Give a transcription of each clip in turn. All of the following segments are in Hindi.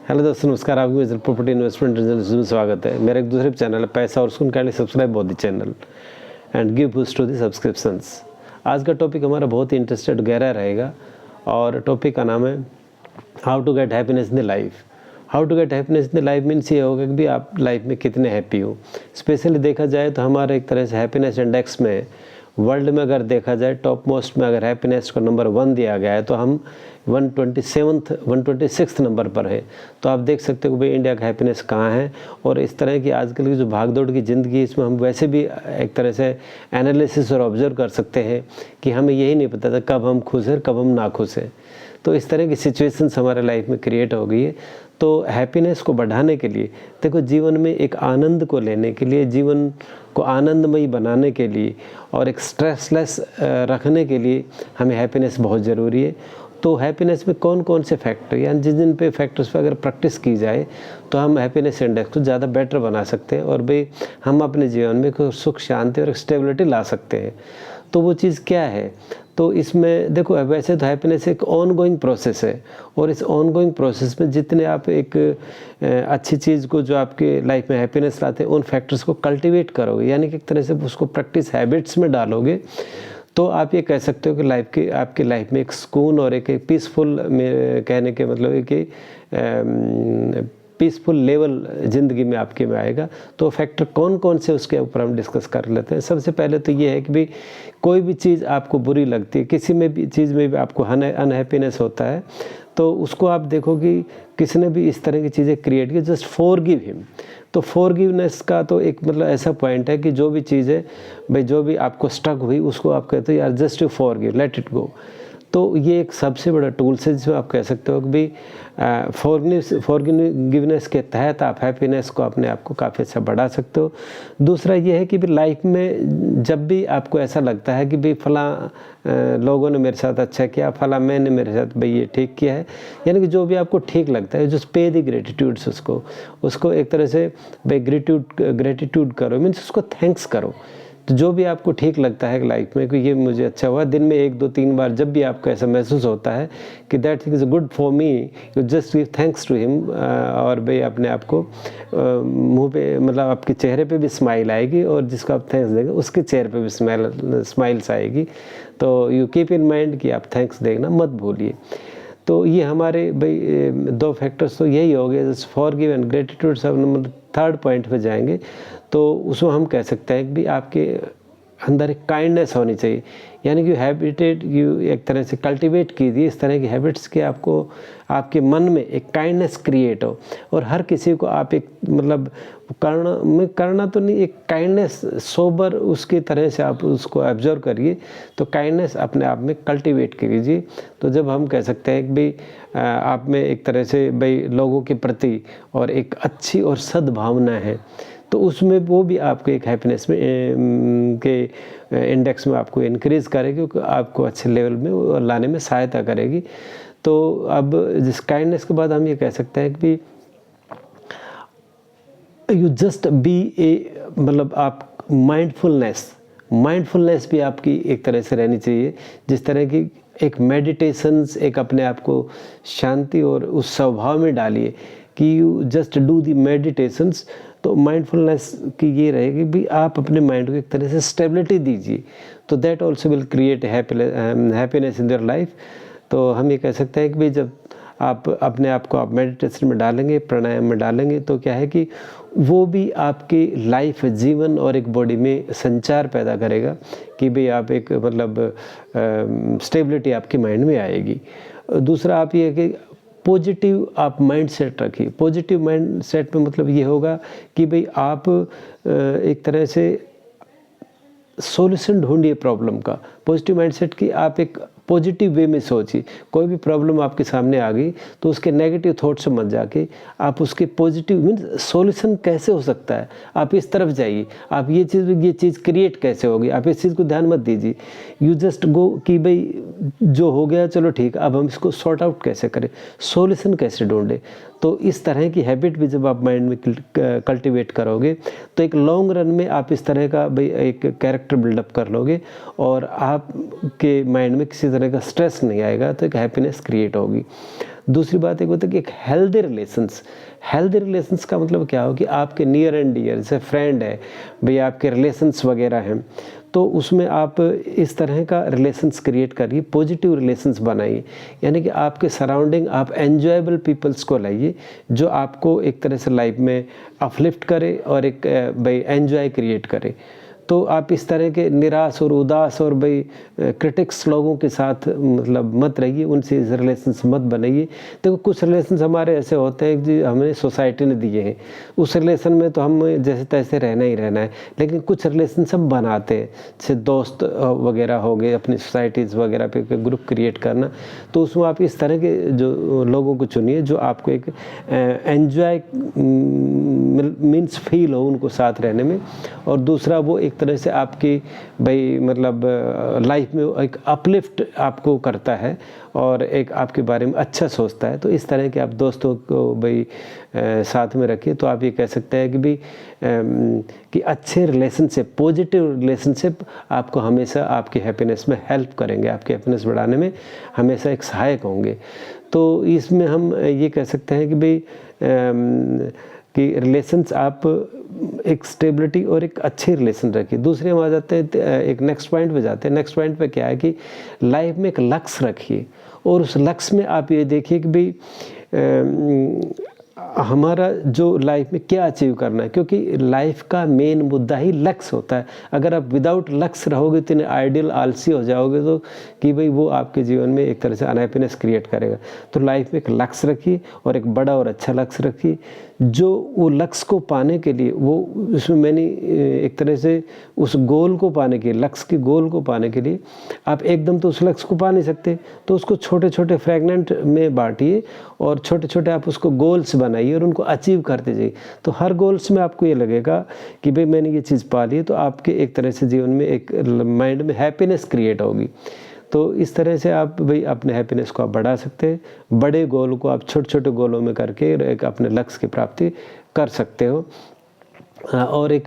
हेलो दोस्तों, नमस्कार। आपको विजन प्रॉपर्टी इन्वेस्टमेंट रिजल्ट में स्वागत है। मेरा एक दूसरे चैनल है पैसा और सुन kindly subscribe both the channel and give boost to the subscriptions. आज का टॉपिक हमारा बहुत ही इंटरेस्टेड गहरा रहेगा और टॉपिक का नाम है how to get happiness in the life. How to get happiness in the life means ये होगा कि भी आप लाइफ में कितने हैप्पी हो। स्पेशली देखा जाए तो हमारे एक तरह से हैप्पीनेस इंडेक्स में वर्ल्ड में अगर देखा जाए टॉप मोस्ट में अगर हैप्पीनेस को नंबर 1 दिया गया है तो हम 126 नंबर पर है। तो आप देख सकते हो कि भाई इंडिया का हैप्पीनेस कहाँ है। और इस तरह की आजकल की जो भागदौड़ की ज़िंदगी है इसमें हम वैसे भी एक तरह से एनालिसिस और ऑब्जर्व कर सकते हैं कि हमें यही नहीं पता था कब हम खुश हैं कब हम ना खुश हैं। तो इस तरह की सिचुएशंस हमारे लाइफ में क्रिएट हो गई है। तो हैप्पीनेस को बढ़ाने के लिए देखो, जीवन में एक आनंद को लेने के लिए, जीवन को आनंदमयी बनाने के लिए और एक स्ट्रेसलेस रखने के लिए हमें हैप्पीनेस बहुत ज़रूरी है। तो हैप्पीनेस में कौन कौन से फैक्टर यानी जिन पे फैक्टर्स पे अगर प्रैक्टिस की जाए तो हम हैप्पीनेस इंडेक्स को ज़्यादा बेटर बना सकते हैं और भाई हम अपने जीवन में कोई सुख शांति और स्टेबिलिटी ला सकते हैं। तो वो चीज़ क्या है? तो इसमें देखो, वैसे तो हैप्पीनेस एक ऑनगोइंग प्रोसेस है और इस ऑनगोइंग प्रोसेस में जितने आप एक अच्छी चीज़ को जो आपके लाइफ में हैप्पीनेस लाते हैं उन फैक्टर्स को कल्टीवेट करोगे, यानी कि एक तरह से उसको प्रैक्टिस हैबिट्स में डालोगे, तो आप ये कह सकते हो कि आपकी लाइफ में एक सुकून और एक पीसफुल में कहने के मतलब है कि पीसफुल लेवल ज़िंदगी में आपके में आएगा। तो फैक्टर कौन कौन से उसके ऊपर हम डिस्कस कर लेते हैं। सबसे पहले तो ये है कि भाई कोई भी चीज़ आपको बुरी लगती है, किसी में भी चीज़ में भी आपको अनहैप्पीनेस होता है, तो उसको आप देखो कि किसने भी इस तरह की चीज़ें क्रिएट की, जस्ट फॉरगिव हिम। तो फॉरगिवनेस का तो एक मतलब ऐसा पॉइंट है कि जो भी चीज़ है भाई, जो भी आपको स्ट्रक हुई उसको आप कहते हो यार just you forgive, let it go. तो ये एक सबसे बड़ा टूल्स है जिसमें आप कह सकते हो कि भाई फॉरगिवनेस के तहत आप हैप्पीनेस को अपने आप को काफ़ी अच्छा बढ़ा सकते हो। दूसरा ये है कि भाई लाइफ में जब भी आपको ऐसा लगता है कि भाई फलां लोगों ने मेरे साथ अच्छा किया, फलां मैंने मेरे साथ भाई ये ठीक किया है, यानी कि जो भी आपको ठीक लगता है जस्ट पे द ग्रेटिट्यूड्स, उसको एक तरह से भाई ग्रेटिट्यूड करो, मीन्स उसको थैंक्स करो। तो जो भी आपको ठीक लगता है लाइफ में कि ये मुझे अच्छा हुआ, दिन में 1 2 3 बार जब भी आपको ऐसा महसूस होता है कि that thing is good for me, you just give thanks to him. और भाई अपने आप को मुंह पे मतलब आपके चेहरे पे भी स्माइल आएगी और जिसको आप थैंक्स देंगे उसके चेहरे पे भी स्माइल्स आएगी। तो यू कीप इन माइंड कि आप थैंक्स देना मत भूलिए। तो ये हमारे भाई 2 फैक्टर्स तो यही हो गए, जैसे फॉरगिव एंड ग्रेटिट्यूड। सब नंबर 3rd पॉइंट पे जाएंगे तो उसमें हम कह सकते हैं कि भी आपके अंदर एक काइंडनेस होनी चाहिए, यानी कि यू एक तरह से कल्टीवेट कीजिए इस तरह की हैबिट्स कि आपको आपके मन में एक काइंडनेस क्रिएट हो। और हर किसी को आप एक मतलब करना तो नहीं, एक काइंडनेस सोबर उसकी तरह से आप उसको ऑब्जर्व करिए, तो काइंडनेस अपने आप में कल्टीवेट कीजिए। तो जब हम कह सकते हैं कि भाई आप में एक तरह से भाई लोगों के प्रति और एक अच्छी और सद्भावना है, तो उसमें वो भी आपको एक हैप्पीनेस में के इंडेक्स में आपको इनक्रीज़ करेगी, आपको अच्छे लेवल में लाने में सहायता करेगी। तो अब जिस काइंडनेस के बाद हम ये कह सकते हैं कि यू जस्ट बी ए मतलब आप माइंडफुलनेस भी आपकी एक तरह से रहनी चाहिए, जिस तरह की एक मेडिटेशंस, एक अपने आप को शांति और उस स्वभाव में डालिए कि you just do the meditations. तो माइंडफुलनेस की ये रहेगी भी आप अपने माइंड को एक तरह से स्टेबिलिटी दीजिए, तो that also will create happiness in your life. तो हम ये कह सकते हैं कि भाई जब आप अपने आप को आप मेडिटेशन में डालेंगे, प्राणायाम में डालेंगे, तो क्या है कि वो भी आपकी लाइफ, जीवन और एक बॉडी में संचार पैदा करेगा कि भाई आप एक मतलब स्टेबिलिटी आपके माइंड में आएगी। दूसरा आप ये कि पॉजिटिव आप माइंड सेट रखिए। पॉजिटिव माइंड सेट में मतलब ये होगा कि भाई आप एक तरह से सॉल्यूशन ढूंढिए प्रॉब्लम का। पॉजिटिव माइंडसेट की आप एक पॉजिटिव वे में सोचिए। कोई भी प्रॉब्लम आपके सामने आ गई तो उसके नेगेटिव थॉट से मत जाके आप उसके पॉजिटिव मीन्स सॉल्यूशन कैसे हो सकता है, आप इस तरफ जाइए। आप ये चीज़ क्रिएट कैसे होगी, आप इस चीज़ को ध्यान मत दीजिए। यू जस्ट गो कि भाई जो हो गया चलो ठीक, अब हम इसको सॉर्ट आउट कैसे करें, सॉल्यूशन कैसे ढूंढें। तो इस तरह की हैबिट भी जब आप माइंड में कल्टीवेट करोगे तो एक लॉन्ग रन में आप इस तरह का भाई एक कैरेक्टर बिल्डअप कर लोगे और आपके माइंड में किसी तरह का स्ट्रेस नहीं आएगा, तो एक हैप्पीनेस क्रिएट होगी। दूसरी बात एक होता है कि एक हेल्दी रिलेशंस का मतलब क्या हो कि आपके नियर एंड डियर, जैसे फ्रेंड है भाई, आपके रिलेशंस वगैरह हैं, तो उसमें आप इस तरह का रिलेशंस क्रिएट करिए, पॉजिटिव रिलेशंस बनाइए। यानी कि आपके सराउंडिंग आप एन्जॉयबल पीपल्स को लाइए जो आपको एक तरह से लाइफ में अपलिफ्ट करे और एक भाई एन्जॉय क्रिएट करे। तो आप इस तरह के निराश और उदास और भाई क्रिटिक्स लोगों के साथ मतलब मत रहिए, उनसे रिलेशंस मत बनाइए। देखो कुछ रिलेशंस हमारे ऐसे होते हैं कि हमें सोसाइटी ने दिए हैं, उस रिलेशन में तो हम जैसे तैसे रहना ही रहना है, लेकिन कुछ रिलेशंस हम बनाते हैं, जैसे दोस्त वगैरह हो गए, अपनी सोसाइटीज़ वगैरह पे ग्रुप क्रिएट करना। तो उसमें आप इस तरह के जो लोगों को चुनिए जो आपको एक एन्जॉय मीन्स फील हो उनको साथ रहने में, और दूसरा वो एक तरह से आपकी भाई मतलब लाइफ में एक अपलिफ्ट आपको करता है और एक आपके बारे में अच्छा सोचता है। तो इस तरह के आप दोस्तों को भाई साथ में रखिए। तो आप ये कह सकते हैं कि भाई कि अच्छे रिलेशनशिप, पॉजिटिव रिलेशनशिप आपको हमेशा आपकी हैप्पीनेस में हेल्प करेंगे, आपकी हैप्पीनेस बढ़ाने में हमेशा एक सहायक होंगे। तो इसमें हम ये कह सकते हैं कि भाई कि रिलेशंस आप एक स्टेबिलिटी और एक अच्छे रिलेशन रखिए। दूसरे हम आ जाते हैं एक नेक्स्ट पॉइंट पे जाते हैं। नेक्स्ट पॉइंट पे क्या है कि लाइफ में एक लक्ष्य रखिए और उस लक्ष्य में आप ये देखिए कि भाई हमारा जो लाइफ में क्या अचीव करना है, क्योंकि लाइफ का मेन मुद्दा ही लक्ष्य होता है। अगर आप विदाउट लक्ष्य रहोगे तो आइडियल आलसी हो जाओगे, तो कि भाई वो आपके जीवन में एक तरह से अनहैप्पीनेस क्रिएट करेगा। तो लाइफ में एक लक्ष्य रखिए और एक बड़ा और अच्छा लक्ष्य रखिए, जो वो लक्ष्य को पाने के लिए वो उसमें मैंने एक तरह से उस गोल को पाने के लिए, लक्ष्य के गोल को पाने के लिए आप एकदम तो उस लक्ष्य को पा नहीं सकते, तो उसको छोटे छोटे फ्रैगमेंट में बांटिए और छोटे छोटे आप उसको गोल्स बनाइए और उनको अचीव करते जाइए। तो हर गोल्स में आपको ये लगेगा कि भाई मैंने ये चीज़ पा ली, तो आपके एक तरह से जीवन में एक माइंड में हैप्पीनेस क्रिएट होगी। तो इस तरह से आप भाई अपने हैप्पीनेस को आप बढ़ा सकते हैं। बड़े गोल को आप छोटे छोटे गोलों में करके एक अपने लक्ष्य की प्राप्ति कर सकते हो। और एक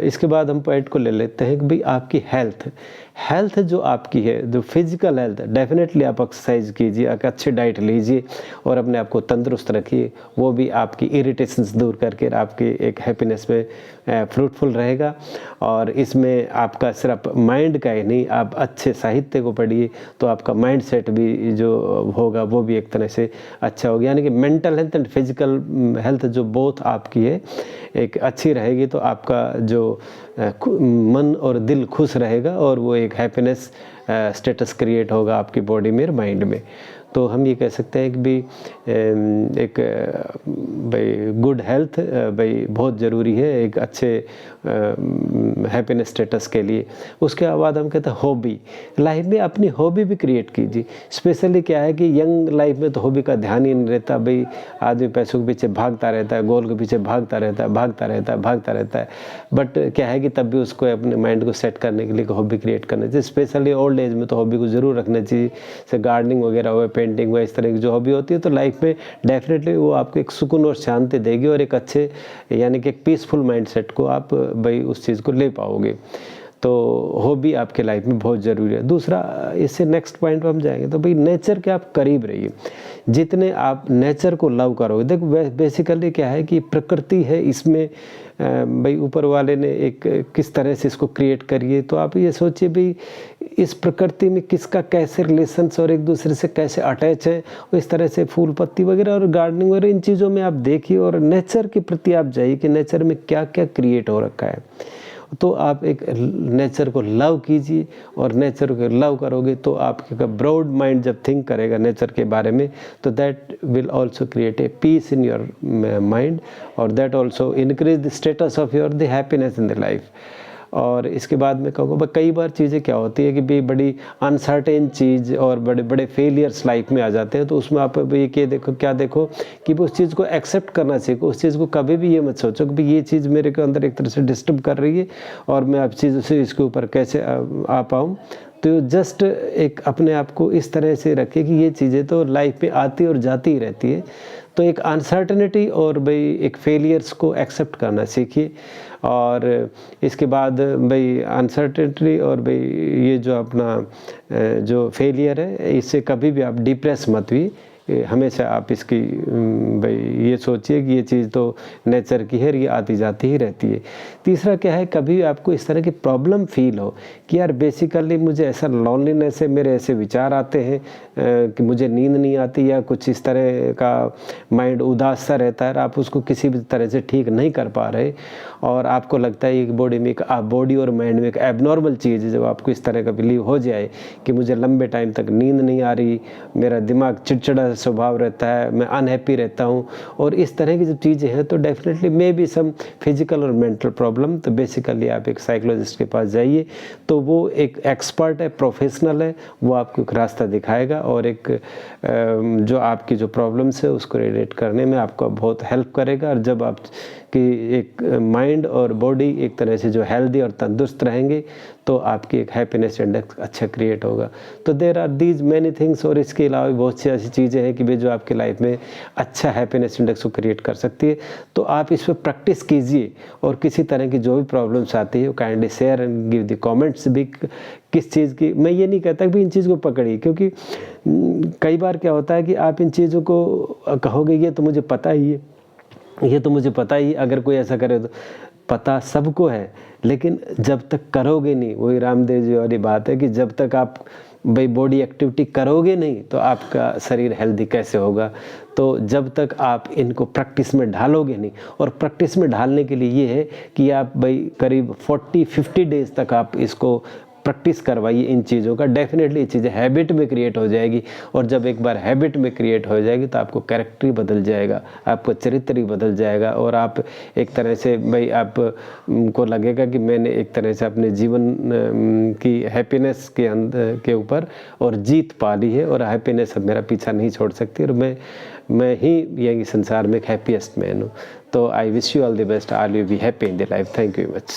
इसके बाद हम पॉइंट को ले लेते हैं कि भाई आपकी हेल्थ जो आपकी है, जो फिजिकल हेल्थ, डेफिनेटली आप एक्सरसाइज कीजिए, एक अच्छी डाइट लीजिए और अपने आप को तंदुरुस्त रखिए। वो भी आपकी इरिटेशंस दूर करके आपकी एक हैप्पीनेस में फ्रूटफुल रहेगा। और इसमें आपका सिर्फ माइंड का ही नहीं, आप अच्छे साहित्य को पढ़िए तो आपका माइंड सेट भी जो होगा वो भी एक तरह से अच्छा होगा। यानी कि mental health and physical health जो बोथ आपकी है एक अच्छी रहेगी, तो आपका जो मन और दिल खुश रहेगा और वो एक हैप्पीनेस स्टेटस क्रिएट होगा आपकी बॉडी में और माइंड में। तो हम ये कह सकते हैं कि भाई एक भाई गुड हेल्थ भाई बहुत ज़रूरी है एक अच्छे हैप्पीनेस स्टेटस के लिए। उसके बाद हम कहते हैं हॉबी, लाइफ में अपनी हॉबी भी क्रिएट कीजिए। स्पेशली क्या है कि यंग लाइफ में तो हॉबी का ध्यान ही नहीं रहता, भाई आदमी पैसों के पीछे भागता रहता है, गोल के पीछे भागता रहता है। बट क्या है कि तब भी उसको अपने माइंड को सेट करने के लिए हॉबी क्रिएट करना चाहिए। स्पेशली ओल्ड एज में तो हॉबी को ज़रूर रखना चाहिए, जैसे गार्डनिंग वगैरह हो, पेंटिंग हुआ, इस तरह की जो हॉबी होती है तो लाइफ में डेफिनेटली वो आपको एक सुकून और शांति देगी और एक अच्छे यानी कि एक पीसफुल माइंडसेट को आप भाई उस चीज़ को ले पाओगे। तो हॉबी आपके लाइफ में बहुत ज़रूरी है। दूसरा, इससे नेक्स्ट पॉइंट पर हम जाएंगे तो भाई नेचर के आप करीब रहिए। जितने आप नेचर को लव करोगे, देखो बेसिकली क्या है कि प्रकृति है, इसमें भाई ऊपर वाले ने एक किस तरह से इसको क्रिएट करिए। तो आप ये सोचिए भाई इस प्रकृति में किसका कैसे रिलेशंस और एक दूसरे से कैसे अटैच है, और इस तरह से फूल पत्ती वगैरह और गार्डनिंग वगैरह इन चीज़ों में आप देखिए और नेचर के प्रति आप जाइए कि नेचर में क्या क्या क्रिएट हो रखा है। तो आप एक नेचर को लव कीजिए और नेचर को लव करोगे तो आपका ब्रॉड माइंड जब थिंक करेगा नेचर के बारे में, तो that will also create a peace in your mind और that also increase the status of your the happiness in the life. और इसके बाद मैं कहूँगा कई बार चीज़ें क्या होती है कि भी बड़ी अनसर्टेन चीज़ और बड़े बड़े फेलियर्स लाइफ में आ जाते हैं, तो उसमें आप ये क्या देखो कि उस चीज़ को एक्सेप्ट करना सीखो। उस चीज़ को कभी भी ये मत सोचो कि ये चीज़ मेरे के अंदर एक तरह से डिस्टर्ब कर रही है और मैं अब चीज़ों से इसके ऊपर कैसे आ पाऊँ। तो जस्ट एक अपने आप को इस तरह से रखें कि ये चीज़ें तो लाइफ में आती और जाती ही रहती है। तो एक अनसर्टेनिटी और भाई एक फेलियर्स को एक्सेप्ट करना सीखिए। और इसके बाद भाई अनसर्टेनिटी और भाई ये जो अपना जो फेलियर है, इससे कभी भी आप डिप्रेस मत हुई, हमेशा आप इसकी भाई ये सोचिए कि ये चीज़ तो नेचर की है, ये आती जाती ही रहती है। तीसरा क्या है, कभी आपको इस तरह की प्रॉब्लम फील हो कि यार बेसिकली मुझे ऐसा लॉनलीनेस है, मेरे ऐसे विचार आते हैं कि मुझे नींद नहीं आती या कुछ इस तरह का माइंड उदास सा रहता है, आप उसको किसी भी तरह से ठीक नहीं कर पा रहे और आपको लगता है कि बॉडी में एक बॉडी और माइंड में एक एबनॉर्मल चीज़ है, जब आपको इस तरह का बिलीव हो जाए कि मुझे लंबे टाइम तक नींद नहीं आ रही, मेरा दिमाग चिड़चिड़ा स्वभाव रहता है, मैं अनहैप्पी रहता हूँ और इस तरह की जब चीज़ें हैं तो definitely maybe some physical और मेंटल प्रॉब्लम। तो बेसिकली आप एक साइकोलॉजिस्ट के पास जाइए, तो वो एक एक्सपर्ट है, प्रोफेशनल है, वो आपको एक रास्ता दिखाएगा और एक जो आपकी जो प्रॉब्लम्स है उसको रिलेट करने में आपको बहुत हेल्प करेगा। और जब आप कि एक माइंड और बॉडी एक तरह से जो हेल्दी और तंदुरुस्त रहेंगे तो आपकी एक हैप्पीनेस इंडेक्स अच्छा क्रिएट होगा। तो there are these many things, और इसके अलावा भी बहुत सी ऐसी चीज़ें हैं कि जो आपकी लाइफ में अच्छा हैप्पीनेस इंडेक्स को क्रिएट कर सकती है। तो आप इस पर प्रैक्टिस कीजिए और किसी तरह की जो भी प्रॉब्लम्स आती है वो kindly share and give the comments भी। किस चीज़ की, मैं ये नहीं कहता कि इन चीज़ को पकड़िए, क्योंकि कई बार क्या होता है कि आप इन चीज़ों को कहोगे ये तो मुझे पता ही है, ये तो मुझे पता ही, अगर कोई ऐसा करे तो पता सबको है, लेकिन जब तक करोगे नहीं, वही रामदेव जी वाली बात है कि जब तक आप भाई बॉडी एक्टिविटी करोगे नहीं तो आपका शरीर हेल्दी कैसे होगा। तो जब तक आप इनको प्रैक्टिस में ढालोगे नहीं, और प्रैक्टिस में ढालने के लिए ये है कि आप भाई करीब 40-50 डेज़ तक आप इसको प्रैक्टिस करवाइए इन चीज़ों का, डेफिनेटली ये चीज़ें हैबिट में क्रिएट हो जाएगी। और जब एक बार हैबिट में क्रिएट हो जाएगी तो आपको कैरेक्टर ही बदल जाएगा, आपका चरित्र ही बदल जाएगा और आप एक तरह से भाई आप को लगेगा कि मैंने एक तरह से अपने जीवन की हैप्पीनेस के अंदर के ऊपर और जीत पा ली है और हैप्पीनेस अब मेरा पीछा नहीं छोड़ सकती और मैं ही यही संसार में एक हैप्पीएस्ट मैन हूँ। तो I wish you all the best, all you be happy in the life. Thank you very much.